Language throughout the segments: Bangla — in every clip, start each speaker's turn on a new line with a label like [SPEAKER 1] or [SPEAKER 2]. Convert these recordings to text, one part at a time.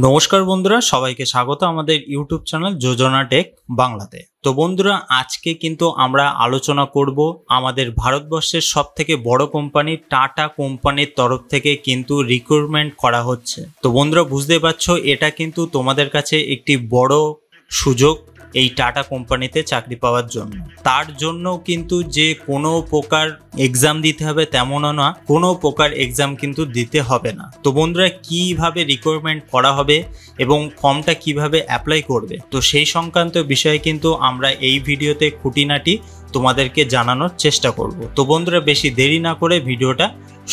[SPEAKER 1] নমস্কার বন্ধুরা, সবাইকে স্বাগত আমাদের ইউটিউব চ্যানেল যোজনা টেক বাংলাতে। তো বন্ধুরা, আজকে কিন্তু আমরা আলোচনা করব আমাদের ভারতবর্ষের সবথেকে বড় কোম্পানি টাটা কোম্পানির তরফ থেকে কিন্তু রিক্রুটমেন্ট করা হচ্ছে। তো বন্ধুরা, বুঝতে পারছো এটা কিন্তু তোমাদের কাছে একটি বড় সুযোগ এই টাটা কোম্পানিতে চাকরি পাওয়ার জন্য। তার জন্য কিন্তু যে কোনো প্রকার এক্সাম দিতে হবে তেমনও না, কোনো প্রকার এক্সাম কিন্তু দিতে হবে না। তো বন্ধুরা, কিভাবে রিক্রুটমেন্ট করা হবে এবং ফর্মটা কিভাবে অ্যাপ্লাই করবে, তো সেই সংক্রান্ত বিষয়ে কিন্তু আমরা এই ভিডিওতে খুঁটিনাটি তোমাদেরকে জানানোর চেষ্টা করব। তো বন্ধুরা, বেশি দেরি না করে ভিডিওটা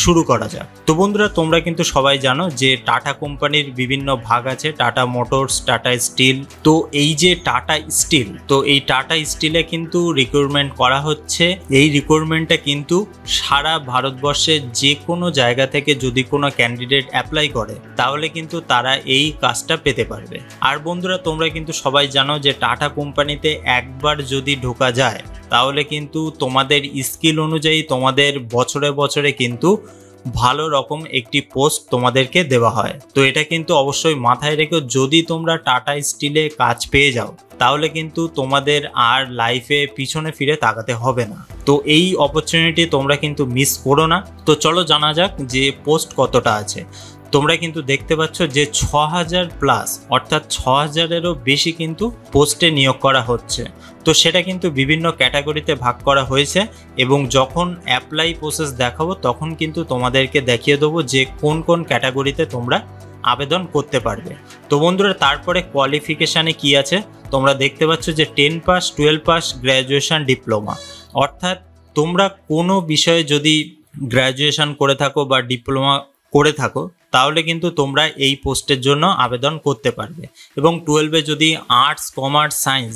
[SPEAKER 1] শুরু করা যাক। তো বন্ধুরা, তোমরা কিন্তু সবাই জানো যে টাটা কোম্পানির বিভিন্ন ভাগ আছে, টাটা মোটরস, টাটা স্টিল। তো এই যে টাটা স্টিল, তো এই টাটা স্টিলে কিন্তু রিক্রুটমেন্ট করা হচ্ছে। এই রিক্রুটমেন্টটা কিন্তু সারা ভারতবর্ষের যে কোনো জায়গা থেকে যদি কোনো ক্যান্ডিডেট অ্যাপ্লাই করে তাহলে কিন্তু তারা এই কাজটা পেতে পারবে। আর বন্ধুরা, তোমরা কিন্তু সবাই জানো যে টাটা কোম্পানিতে একবার যদি ঢোকা যায় তাহলে কিন্তু তোমাদের স্কিল অনুযায়ী তোমাদের বছরে বছরে কিন্তু ভালো রকম একটি পোস্ট তোমাদেরকে দেওয়া হয়। তো এটা কিন্তু অবশ্যই মাথায় রেখো, যদি তোমরা টাটা স্টিলে কাজ পেয়ে যাও তাহলে কিন্তু তোমাদের আর লাইফে পিছনে ফিরে তাকাতে হবে না। তো এই অপরচুনিটি তোমরা কিন্তু মিস করো না। তো চলো জানা যাক যে পোস্ট কতটা আছে। তোমরা কিন্তু দেখতে পাচ্ছ যে 6000 প্লাস, অর্থাৎ 6000-এরও বেশি কিন্তু পোস্টে নিয়োগ করা হচ্ছে। তো সেটা কিন্তু বিভিন্ন ক্যাটাগরিতে ভাগ করা হয়েছে এবং যখন অ্যাপ্লাই প্রসেস দেখাবো তখন কিন্তু তোমাদেরকে দেখিয়ে দেবো যে কোন কোন ক্যাটাগরিতে তোমরা আবেদন করতে পারবে। তো বন্ধুরা, তারপরে কোয়ালিফিকেশানে কি আছে তোমরা দেখতে পাচ্ছ যে 10 পাস, 12 পাস, গ্র্যাজুয়েশন, ডিপ্লোমা। অর্থাৎ তোমরা কোনো বিষয়ে যদি গ্র্যাজুয়েশন করে থাকো বা ডিপ্লোমা করে থাকো তাহলে কিন্তু তোমরা এই পোস্টের জন্য আবেদন করতে পারবে। এবং 12-এ যদি আর্টস, কমার্স, সায়েন্স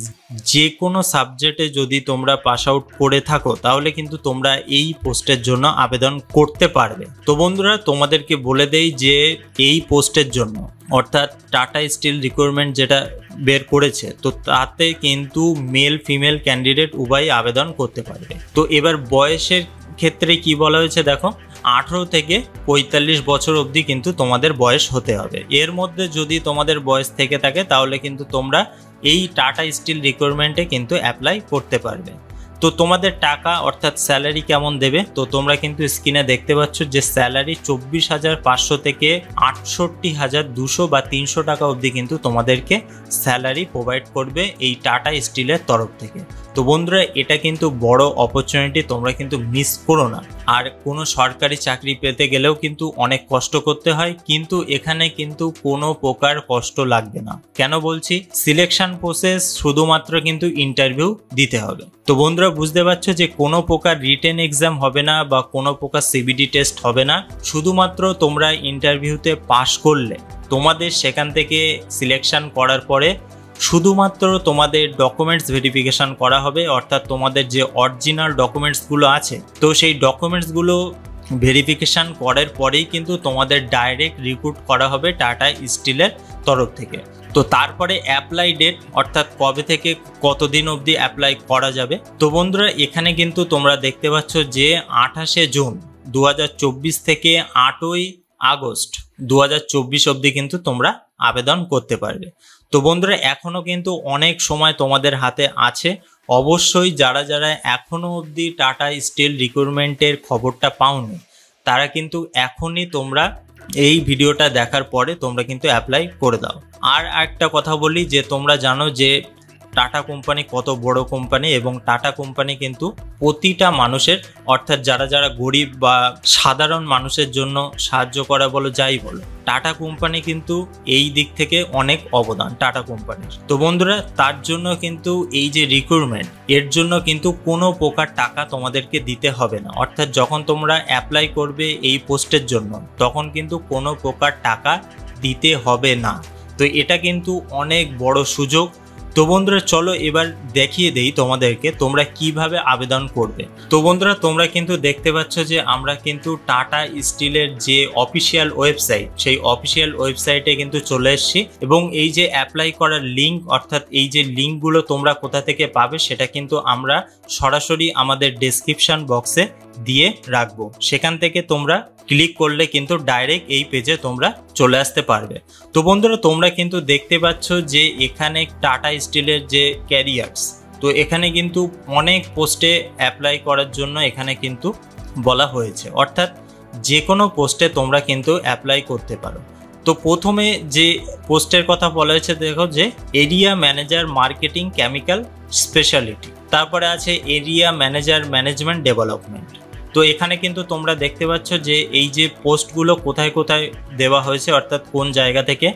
[SPEAKER 1] যে কোনো সাবজেক্টে যদি তোমরা পাস আউট করে থাকো তাহলে কিন্তু তোমরা এই পোস্টের জন্য আবেদন করতে পারবে। তো বন্ধুরা, তোমাদেরকে বলে দেই যে এই পোস্টের জন্য অর্থাৎ টাটা স্টিল রিক্রুটমেন্ট যেটা বের করেছে, তো তাতে কিন্তু মেল ফিমেল ক্যান্ডিডেট উভয়ই আবেদন করতে পারবে। তো এবার বয়সের ক্ষেত্রে কি বলা হয়েছে দেখো, 18 থেকে 45 বছর অবধি কিন্তু তোমাদের বয়স হতে হবে। এর মধ্যে যদি তোমাদের বয়স থেকে থাকে তাহলে কিন্তু তোমরা এই টাটা স্টিল রিক্রুটমেন্টে কিন্তু অ্যাপ্লাই করতে পারবে। তো তোমাদের টাকা অর্থাৎ স্যালারি কেমন দেবে, তো তোমরা কিন্তু স্ক্রিনে দেখতে পাচ্ছ যে স্যালারি 24,500 থেকে 68,200 বা 300 টাকা অবধি কিন্তু তোমাদেরকে স্যালারি প্রোভাইড করবে এই টাটা স্টিলের তরফ থেকে। তো বন্ধুরা, এটা কিন্তু বড় অপরচুনিটি, তোমরা কিন্তু মিস করো না। আর কোনো সরকারি চাকরি পেতে গেলেও কিন্তু অনেক কষ্ট করতে হয়, কিন্তু এখানে কিন্তু কোনো প্রকার কষ্ট লাগবে না। কেন বলছি, সিলেকশন প্রসেস শুধুমাত্র কিন্তু ইন্টারভিউ দিতে হবে। তো বন্ধুরা, বুঝতে পারছো যে কোনো প্রকার রিটেন এক্সাম হবে না বা কোনো প্রকার সিবিটি টেস্ট হবে না। শুধুমাত্র তোমরা ইন্টারভিউতে পাশ করলে তোমাদের সেখান থেকে সিলেকশন করার পরে শুধুমাত্র তোমাদের ডকুমেন্টস ভেরিফিকেশান করা হবে। অর্থাৎ তোমাদের যে অরিজিনাল ডকুমেন্টসগুলো আছে, তো সেই ডকুমেন্টসগুলো ভেরিফিকেশান করার পরেই কিন্তু তোমাদের ডাইরেক্ট রিক্রুট করা হবে টাটা স্টিলের তরফ থেকে। তো তারপরে অ্যাপ্লাই ডেট, অর্থাৎ কবে থেকে কতদিন অবধি অ্যাপ্লাই করা যাবে। তো বন্ধুরা, এখানে কিন্তু তোমরা দেখতে পাচ্ছ যে 28শে জুন 2024 থেকে 8ই আগস্ট 2024 অবধি কিন্তু তোমরা আবেদন করতে পারবে। তো বন্ধুরা, এখনও কিন্তু অনেক সময় তোমাদের হাতে আছে। অবশ্যই যারা যারা এখনও অবধি টাটা স্টিল রিক্রুটমেন্টের খবরটা পাওনি তারা কিন্তু এখনই তোমরা এই ভিডিওটা দেখার পরে তোমরা কিন্তু অ্যাপ্লাই করে দাও। আর একটা কথা বলি যে তোমরা জানো যে টাটা কোম্পানি কত বড় কোম্পানি এবং টাটা কোম্পানি কিন্তু প্রতিটা মানুষের, অর্থাৎ যারা যারা গরিব বা সাধারণ মানুষের জন্য সাহায্য করা বলো যাই বলো, টাটা কোম্পানি কিন্তু এই দিক থেকে অনেক অবদান টাটা কোম্পানির। তো বন্ধুরা, তার জন্য কিন্তু এই যে রিক্রুটমেন্ট, এর জন্য কিন্তু কোনো প্রকার টাকা তোমাদেরকে দিতে হবে না। অর্থাৎ যখন তোমরা অ্যাপ্লাই করবে এই পোস্টের জন্য তখন কিন্তু কোনো প্রকার টাকা দিতে হবে না। তো এটা কিন্তু অনেক বড় সুযোগ। তো বন্ধুরা, চলো এবার দেখিয়ে দেই তোমাদেরকে তোমরা কিভাবে আবেদন করবে। তো বন্ধুরা, তোমরা কিন্তু দেখতে পাচ্ছ যে আমরা কিন্তু টাটা স্টিলের যে অফিসিয়াল ওয়েবসাইট, সেই অফিসিয়াল ওয়েবসাইটে কিন্তু চলে এসেছি এবং এই যে অ্যাপ্লাই করার লিঙ্ক, অর্থাৎ এই যে লিঙ্কগুলো তোমরা কোথা থেকে পাবে সেটা কিন্তু আমরা সরাসরি আমাদের ডেসক্রিপশন বক্সে দিয়ে রাখবো। সেখান থেকে তোমরা ক্লিক করলে কিন্তু ডাইরেক্ট এই পেজে তোমরা চলে আসতে পারবে। তো বন্ধুরা তোমরা কিন্তু দেখতে পাচ্ছ যে এখানে টাটা স্টিলের যে ক্যারিয়ার্স, তো এখানে কিন্তু অনেক পোস্টে অ্যাপ্লাই করার জন্য এখানে কিন্তু বলা হয়েছে, অর্থাৎ যে কোনো পোস্টে তোমরা কিন্তু অ্যাপ্লাই করতে পারো। তো প্রথমে যে পোস্টের কথা বলা হয়েছে দেখো যে area manager marketing chemical speciality, তারপরে আছে এরিয়া ম্যানেজার ম্যানেজমেন্ট ডেভেলপমেন্ট। তো এখানে কিন্তু তোমরা দেখতে পাচ্ছ যে এই যে পোস্টগুলো কোথায় কোথায় দেওয়া হয়েছে, অর্থাৎ কোন জায়গা থেকে।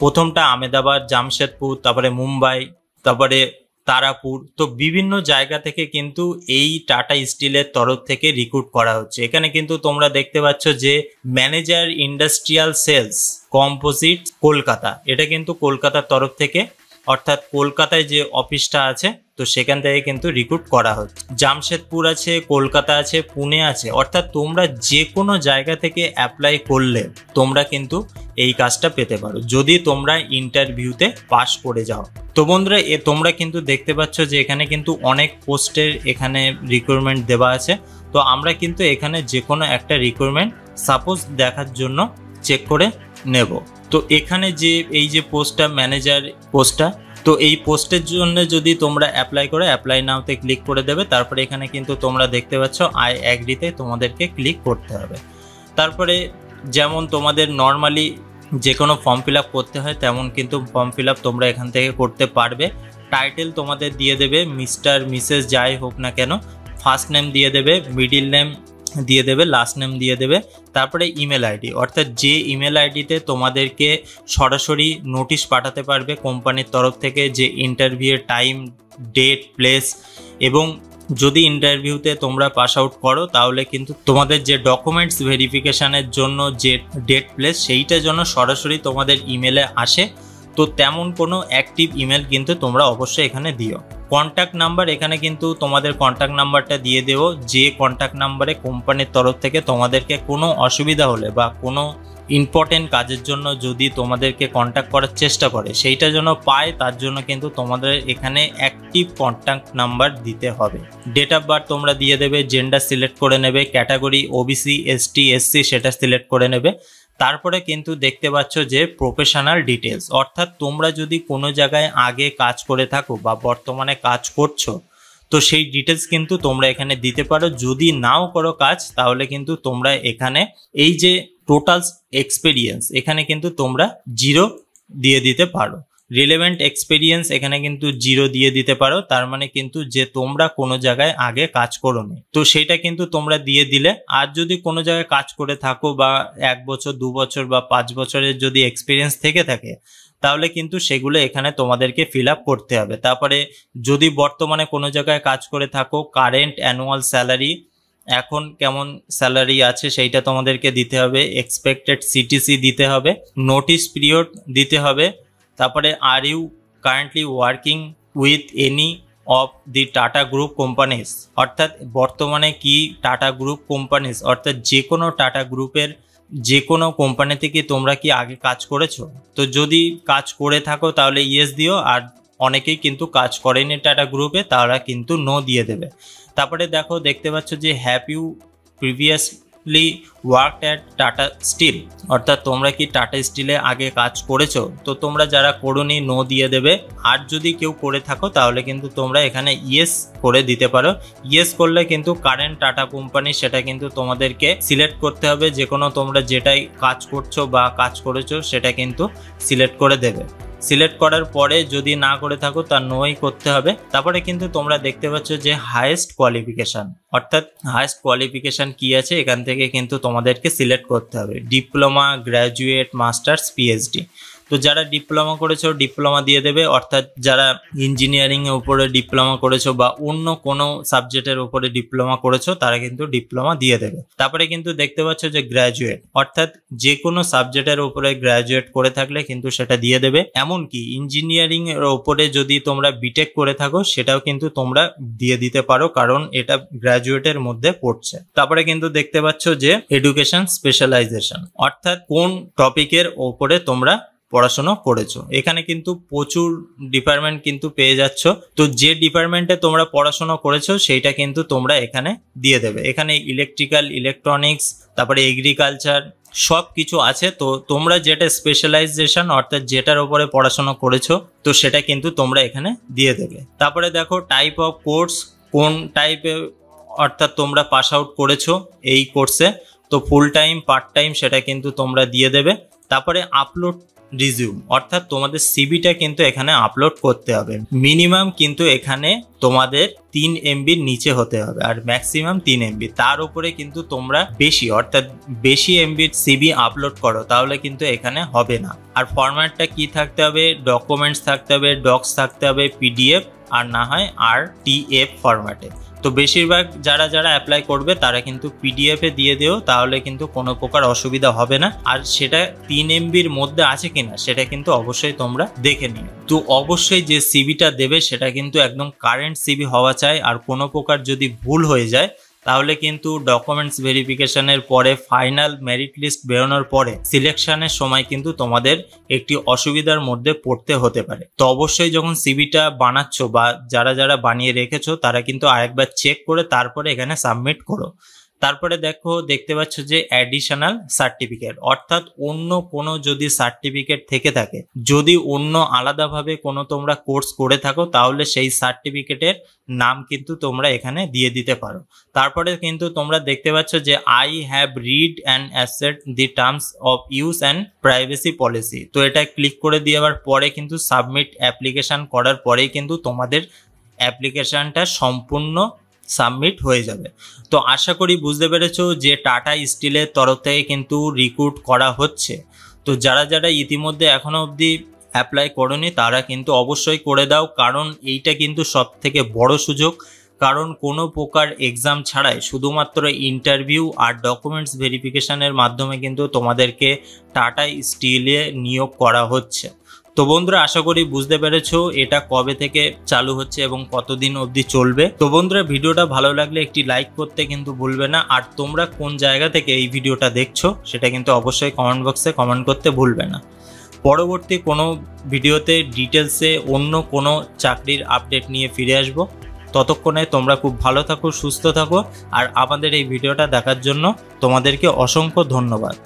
[SPEAKER 1] প্রথমটা আহমেদাবাদ, জামশেদপুর, তারপরে মুম্বাই, তারপরে তারাপুর। তো বিভিন্ন জায়গা থেকে কিন্তু এই টাটা স্টিলের তরফ থেকে রিক্রুট করা হচ্ছে। এখানে কিন্তু তোমরা দেখতে পাচ্ছ যে manager industrial sales composite Kolkata, এটা কিন্তু কলকাতার তরফ থেকে, অর্থাৎ কলকাতায় যে অফিসটা আছে তো সেখান থেকে কিন্তু রিক্রুট করা হচ্ছে। জামশেদপুর আছে, কলকাতা আছে, পুনে আছে, অর্থাৎ তোমরা যে কোনো জায়গা থেকে অ্যাপ্লাই করলে তোমরা কিন্তু এই কাজটা পেতে পারো যদি তোমরা ইন্টারভিউতে পাস করে যাও। তো বন্ধুরা তোমরা কিন্তু দেখতে পাচ্ছ যে এখানে কিন্তু অনেক পোস্টের এখানে রিক্রুটমেন্ট দেওয়া আছে। তো আমরা কিন্তু এখানে যে কোনো একটা রিক্রুটমেন্ট সাপোজ দেখার জন্য চেক করে নেব। তো এখানে যে এই যে পোস্টটা ম্যানেজার পোস্টটা, তো এই পোস্টের জন্য যদি তোমরা অ্যাপ্লাই করো অ্যাপ্লাই নাওতে ক্লিক করে দেবে। তারপরে এখানে কিন্তু তোমরা দেখতে পাচ্ছ আই অ্যাগ্রিতে তোমাদেরকে ক্লিক করতে হবে। তারপরে যেমন তোমাদের নর্মালি যে কোনো ফর্ম ফিল আপ করতে হয় তেমন কিন্তু ফর্ম ফিল আপ তোমরা এখান থেকে করতে পারবে। টাইটেল তোমাদের দিয়ে দেবে মিস্টার মিসেস যাই হোক না কেন, ফার্স্ট নেম দিয়ে দেবে, মিডিল নেম দিয়ে দেবে, লাস্ট নেম দিয়ে দেবে, তারপরে ইমেল আইডি, অর্থাৎ যে ইমেল আইডিতে তোমাদেরকে সরাসরি নোটিশ পাঠাতে পারবে কোম্পানির তরফ থেকে যে ইন্টারভিউয়ের টাইম, ডেট, প্লেস, এবং যদি ইন্টারভিউতে তোমরা পাস আউট করো তাহলে কিন্তু তোমাদের যে ডকুমেন্টস ভেরিফিকেশানের জন্য যে ডেট, প্লেস সেইটা যেন সরাসরি তোমাদের ইমেলে আসে। তো তেমন কোনো অ্যাক্টিভ ইমেল কিন্তু তোমরা অবশ্যই এখানে দিও। কন্ট্যাক্ট নাম্বার, এখানে কিন্তু তোমাদের কন্ট্যাক্ট নাম্বারটা দিয়ে দেবো, যে কন্ট্যাক্ট নাম্বারে কোম্পানির তরফ থেকে তোমাদেরকে কোনো অসুবিধা হলে বা কোনো ইম্পর্টেন্ট কাজের জন্য যদি তোমাদেরকে কন্ট্যাক্ট করার চেষ্টা করে সেইটা যেন পায়, তার জন্য কিন্তু তোমাদের এখানে অ্যাক্টিভ কন্ট্যাক্ট নাম্বার দিতে হবে। ডেট অফ বার্থ তোমরা দিয়ে দেবে, জেন্ডার সিলেক্ট করে নেবে, ক্যাটাগরি ওবিসি, এসটি, এসসি সেটা সিলেক্ট করে নেবে। তারপরে কিন্তু দেখতে পাচ্ছ যে প্রফেশনাল ডিটেলস, অর্থাৎ তোমরা যদি কোনো জায়গায় আগে কাজ করে থাকো বা বর্তমানে কাজ করছো তো সেই ডিটেলস কিন্তু তোমরা এখানে দিতে পারো। যদি নাও করো কাজ তাহলে কিন্তু তোমরা এখানে এই যে টোটাল এক্সপেরিয়েন্স এখানে কিন্তু তোমরা 0 দিয়ে দিতে পারো। রিলেভেন্ট এক্সপেরিয়েন্স এখানে কিন্তু 0 দিয়ে দিতে পারো, তার মানে কিন্তু যে তোমরা কোনো জায়গায় আগে কাজ করোনি তো সেটা কিন্তু তোমরা দিয়ে দিলে। আর যদি কোনো জায়গায় কাজ করে থাকো বা 1 বছর, 2 বছর বা 5 বছরের যদি এক্সপিরিয়েন্স থেকে থাকে তাহলে কিন্তু সেগুলো এখানে তোমাদেরকে ফিল আপ করতে হবে। তারপরে যদি বর্তমানে কোনো জায়গায় কাজ করে থাকো, কারেন্ট অ্যানুয়াল স্যালারি, এখন কেমন স্যালারি আছে সেইটা তোমাদেরকে দিতে হবে, এক্সপেক্টেড সিটিসি দিতে হবে, নোটিস পিরিয়ড দিতে হবে, তারপরে are you currently working with any of the Tata group companies, অর্থাৎ বর্তমানে কি টাটা গ্রুপ কোম্পানিজ অর্থাৎ যে কোনো টাটা গ্রুপের যে কোনো কোম্পানি থেকে তোমরা কি আগে কাজ করেছো। তো যদি কাজ করে থাকো তাহলে ইয়েস দিও, আর অনেকেই কিন্তু কাজ করেনি টাটা গ্রুপে তারা কিন্তু নো দিয়ে দেবে। তারপরে দেখতে পাচ্ছ যে have you previously worked at Tata steel, অর্থাৎ তোমরা কি টাটা স্টিলে আগে কাজ করেছো। তো তোমরা যারা করোনি নো দিয়ে দেবে, আর যদি কেউ করে থাকো তাহলে কিন্তু তোমরা এখানে ইয়েস করে দিতে পারো। ইয়েস করলে কিন্তু কারেন্ট টাটা কোম্পানি সেটা কিন্তু তোমাদেরকে সিলেক্ট করতে হবে, যে কোনো তোমরা যেটাই কাজ করছো বা কাজ করেছো সেটা কিন্তু সিলেক্ট করে দেবে। সিলেক্ট করার পরে যদি না করে থাকো তার নোই করতে হবে। তারপরে কিন্তু তোমরা দেখতে পাচ্ছ যে হাইয়েস্ট কোয়ালিফিকেশান, অর্থাৎ হাইয়েস্ট কোয়ালিফিকেশান কি আছে এখান থেকে কিন্তু তোমাদেরকে সিলেক্ট করতে হবে, ডিপ্লোমা, গ্র্যাজুয়েট, মাস্টার্স, পিএইচডি। তো যারা ডিপ্লোমা করেছো ডিপ্লোমা দিয়ে দেবে, অর্থাৎ যারা ইঞ্জিনিয়ারিং এর উপরে ডিপ্লোমা করেছো বা অন্য কোনো সাবজেক্টের উপরে ডিপ্লোমা করেছো তারা কিন্তু ডিপ্লোমা দিয়ে দেবে। তারপরে কিন্তু দেখতে পাচ্ছ যে গ্র্যাজুয়েট, অর্থাৎ যে কোনো সাবজেক্টের উপরে গ্র্যাজুয়েট করে থাকলে কিন্তু সেটা দিয়ে দেবে। এমনকি ইঞ্জিনিয়ারিং এর উপরে যদি তোমরা বিটেক করে থাকো সেটাও কিন্তু তোমরা দিয়ে দিতে পারো, কারণ এটা গ্র্যাজুয়েটের মধ্যে পড়ছে। তারপরে কিন্তু দেখতে পাচ্ছ যে এডুকেশন স্পেশালাইজেশন, অর্থাৎ কোন টপিকের উপরে তোমরা পড়াশোনা করেছো। এখানে কিন্তু প্রচুর ডিপার্টমেন্ট কিন্তু পেয়ে যাচ্ছ। তো যে ডিপার্টমেন্টে তোমরা পড়াশোনা করেছো সেইটা কিন্তু তোমরা এখানে দিয়ে দেবে। এখানে ইলেকট্রিক্যাল, ইলেকট্রনিক্স, তারপরে এগ্রিকালচার সব কিছু আছে। তো তোমরা যেটা স্পেশালাইজেশন অর্থাৎ যেটার উপরে পড়াশোনা করেছো তো সেটা কিন্তু তোমরা এখানে দিয়ে দেবে। তারপরে দেখো টাইপ অফ কোর্স, কোন টাইপে অর্থাৎ তোমরা পাস আউট করেছো এই কোর্সে। তো ফুল টাইম, পার্ট টাইম সেটা কিন্তু তোমরা দিয়ে দেবে। তারপরে আপলোড রিজিউম অর্থাৎ তোমাদের সিভিটা কিন্তু এখানে আপলোড করতে হবে। মিনিমাম কিন্তু এখানে তোমাদের 3 MBর নিচে হতে হবে আর ম্যাক্সিমাম 3 MB। তার উপরে কিন্তু তোমরা বেশি অর্থাৎ বেশি MBর সিভি আপলোড করো তাহলে কিন্তু এখানে হবে না। আর ফরম্যাটটা কি থাকতে হবে, ডকুমেন্টস থাকতে হবে, ডক্স থাকতে হবে, PDF আর না হয় RTF ফরম্যাটে। তো বেশিরভাগ যারা যারা অ্যাপ্লাই করবে তারা কিন্তু PDF এ দিয়ে দিও, তাহলে কিন্তু কোনো প্রকার অসুবিধা হবে না। আর সেটা 3 MBর মধ্যে আছে কিনা সেটা কিন্তু অবশ্যই তোমরা দেখে নিও। তো অবশ্যই যে সিভিটা দেবে সেটা কিন্তু একদম কারেন্ট সিভি হওয়া চাই। আর কোনো প্রকার যদি ভুল হয়ে যায় তাহলে কিন্তু ডকুমেন্টস ভেরিফিকেশনের পরে ফাইনাল মেরিট লিস্ট বেরোনোর পরে সিলেকশনের সময় কিন্তু তোমাদের একটি অসুবিধার মধ্যে পড়তে হতে পারে। তো অবশ্যই যখন সিভিটা বানাচ্ছো বা যারা যারা বানিয়ে রেখেছো তারা কিন্তু আরেকবার চেক করে তারপরে এখানে সাবমিট করো। তারপরে দেখতে পাচ্ছ যে অ্যাডিশনাল সার্টিফিকেট অর্থাৎ অন্য কোনো যদি সার্টিফিকেট থেকে থাকে, যদি অন্য আলাদাভাবে কোনো তোমরা কোর্স করে থাকো তাহলে সেই সার্টিফিকেটের নাম কিন্তু তোমরা এখানে দিয়ে দিতে পারো। তারপরে কিন্তু তোমরা দেখতে পাচ্ছ যে I have read and accept the terms of use and privacy policy. তো এটা ক্লিক করে দেওয়ার পরে কিন্তু সাবমিট অ্যাপ্লিকেশন করার পরেই কিন্তু তোমাদের অ্যাপ্লিকেশনটা সম্পূর্ণ সাবমিট হয়ে যাবে। তো আশা করি বুঝতে পেরেছো যে টাটা স্টিলের তরফ থেকে কিন্তু রিক্রুট করা হচ্ছে। তো যারা যারা ইতিমধ্যে এখনো অবধি অ্যাপ্লাই করোনি তারা কিন্তু অবশ্যই করে দাও, কারণ এইটা কিন্তু সব থেকে বড় সুযোগ। কারণ কোনো প্রকার এক্সাম ছাড়াই শুধুমাত্র ইন্টারভিউ আর ডকুমেন্টস ভেরিফিকেশনের মাধ্যমে কিন্তু তোমাদেরকে টাটা স্টিলে নিয়োগ করা হচ্ছে। তো বন্ধুরা আশা করি বুঝতে পেরেছো এটা কবে থেকে চালু হচ্ছে এবং কতদিন অবধি চলবে। তো বন্ধুরা ভিডিওটা ভালো লাগলে একটি লাইক করতে কিন্তু ভুলবে না। আর তোমরা কোন জায়গা থেকে এই ভিডিওটা দেখছো সেটা কিন্তু অবশ্যই কমেন্ট বক্সে কমেন্ট করতে ভুলবে না। পরবর্তী কোনো ভিডিওতে ডিটেলসে অন্য কোনো চাকরির আপডেট নিয়ে ফিরে আসবো। ততক্ষণে তোমরা খুব ভালো থাকো, সুস্থ থাকো। আর আমাদের এই ভিডিওটা দেখার জন্য তোমাদেরকে অসংখ্য ধন্যবাদ।